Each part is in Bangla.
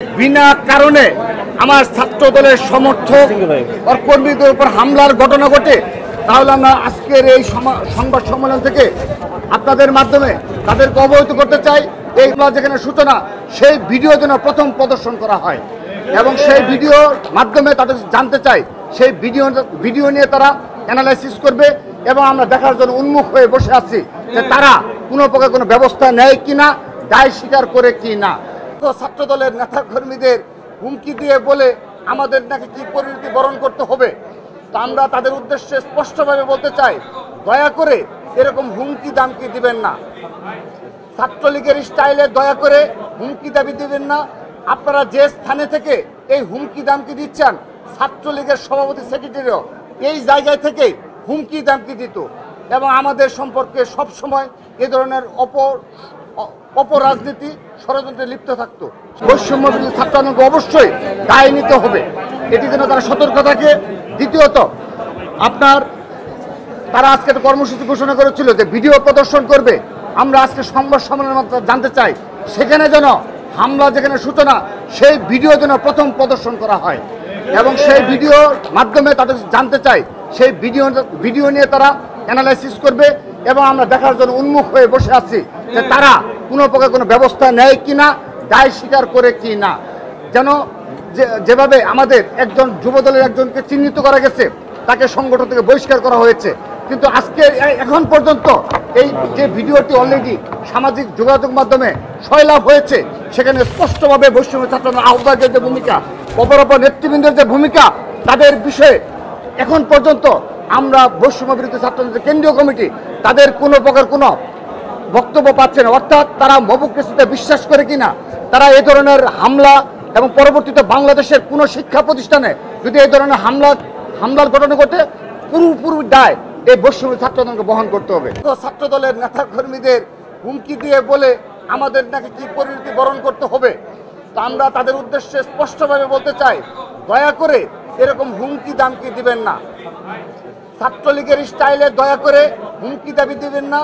বিনা কারণে আমার ছাত্র দলের সমর্থক ও কর্মীদের উপর হামলার ঘটনা ঘটে, তাহলে আমরা আজকের এই সংবাদ সম্মেলন থেকে আপনাদের মাধ্যমে তাদেরকে অবহিত করতে চাই, এই যেখানে সূচনা সেই ভিডিও যেন প্রথম প্রদর্শন করা হয় এবং সেই ভিডিওর মাধ্যমে তাদের জানতে চাই সেই ভিডিও নিয়ে তারা অ্যানালাইসিস করবে এবং আমরা দেখার জন্য উন্মুখ হয়ে বসে আছি যে তারা কোনো প্রকার কোনো ব্যবস্থা নেয় কিনা, দায় স্বীকার করে কি না। ছাত্র দলের নেতা কর্মীদের হুমকি দিয়ে বলে আমাদের নাকি কি পরিণতি বরণ করতে হবে, তা আমরা তাদের উদ্দেশ্যে স্পষ্টভাবে বলতে চাই, দয়া করে এরকম হুমকি দামকি দিবেন না। ছাত্রলীগের স্টাইলে দয়া করে হুমকি দাবি দিবেন না। আপনারা যে স্থানে থেকে এই হুমকি দামকি দিচ্ছেন, ছাত্রলীগের সভাপতি সেক্রেটারিও এই জায়গায় থেকে হুমকি দামকি দিত এবং আমাদের সম্পর্কে সবসময় এ ধরনের অপরাজনীতি ষড়যন্ত্রে লিপ্ত থাকতো। বৈষম্য বিরোধী ছাত্র আন্দোলনকে অবশ্যই দায় নিতে হবে, এটি যেন তারা সতর্ক থাকে। দ্বিতীয়ত, তারা আজকে একটা কর্মসূচি ঘোষণা করেছিল যে ভিডিও প্রদর্শন করবে। আমরা আজকে সংবাদ সম্মেলনের মাধ্যমে জানতে চাই সেখানে যেন হামলা যেখানে সূচনা সেই ভিডিও যেন প্রথম প্রদর্শন করা হয় এবং সেই ভিডিওর মাধ্যমে তাদের জানতে চাই সেই ভিডিও নিয়ে তারা অ্যানালাইসিস করবে এবং আমরা দেখার জন্য উন্মুখ হয়ে বসে আছি যে তারা কোনো প্রকার কোনো ব্যবস্থা নেয় কিনা, দায় স্বীকার করে কি না। যেন যেভাবে আমাদের একজন যুবদলের একজনকে চিহ্নিত করা গেছে, তাকে সংগঠন থেকে বহিষ্কার করা হয়েছে, কিন্তু আজকে এখন পর্যন্ত এই যে ভিডিওটি অলরেডি সামাজিক যোগাযোগ মাধ্যমে সয়লাভ হয়েছে, সেখানে স্পষ্টভাবে বৈষম্য ছাত্র আহ্বায়কের যে ভূমিকা, অপর নেতৃবৃন্দের যে ভূমিকা, তাদের বিষয়ে এখন পর্যন্ত আমরা বৈষম্য বিরোধী ছাত্র কেন্দ্রীয় কমিটি তাদের কোনো প্রকার কোনো বক্তব্য পাচ্ছে না। অর্থাৎ তারা মবুক্রেসিতে বিশ্বাস করে কিনা, তারা এই ধরনের হামলা এবং পরবর্তীতে বাংলাদেশের কোনো শিক্ষা প্রতিষ্ঠানে যদি এই ধরনের হামলার ঘটনা ঘটে, পুরোপুরি দায় এই বৈষম্য ছাত্র আন্দোলনকে বহন করতে হবে। ছাত্র দলের নেতা কর্মীদের হুমকি দিয়ে বলে আমাদের নাকি কি পরিণতি বরণ করতে হবে, তা আমরা তাদের উদ্দেশ্যে স্পষ্টভাবে বলতে চাই, দয়া করে এরকম হুমকি দামকি দিবেন না। ছাত্রলীগের স্টাইলে দয়া করে হুমকি দাবি দিবেন না।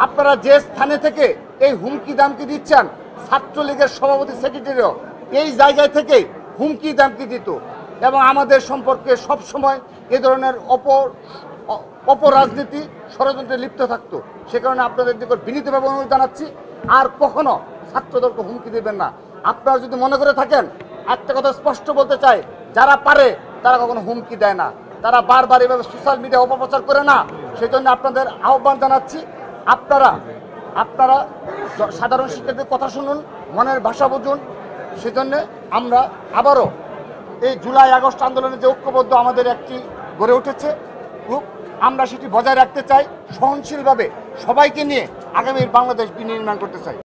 আপনারা যে স্থানে থেকে এই হুমকি দামকি দিচ্ছেন, ছাত্রলীগের সভাপতি সেক্রেটারিও এই জায়গায় থেকে হুমকি দামকি দিত এবং আমাদের সম্পর্কে সবসময় এ ধরনের অপরাজনীতি ষড়যন্ত্রে লিপ্ত থাকতো। সে কারণে আপনাদের নিকট বিনীতভাবে অনুরোধ জানাচ্ছি, আর কখনো ছাত্রদলকে হুমকি দেবেন না। আপনারা যদি মনে করে থাকেন, একটা কথা স্পষ্ট বলতে চাই, যারা পারে তারা কখনো হুমকি দেয় না, তারা বারবার এভাবে সোশ্যাল মিডিয়া অপপ্রচার করে না। সেই জন্য আপনাদের আহ্বান জানাচ্ছি, আপনারা সাধারণ শিক্ষার্থীদের কথা শুনুন, মনের ভাষা বুঝুন। সেজন্য আমরা আবারও এই জুলাই আগস্ট আন্দোলনের যে ঐক্যবদ্ধ আমাদের একটি গড়ে উঠেছে গ্রুপ, আমরা সেটি বজায় রাখতে চাই, সহনশীলভাবে সবাইকে নিয়ে আগামীর বাংলাদেশ বিনির্মাণ করতে চাই।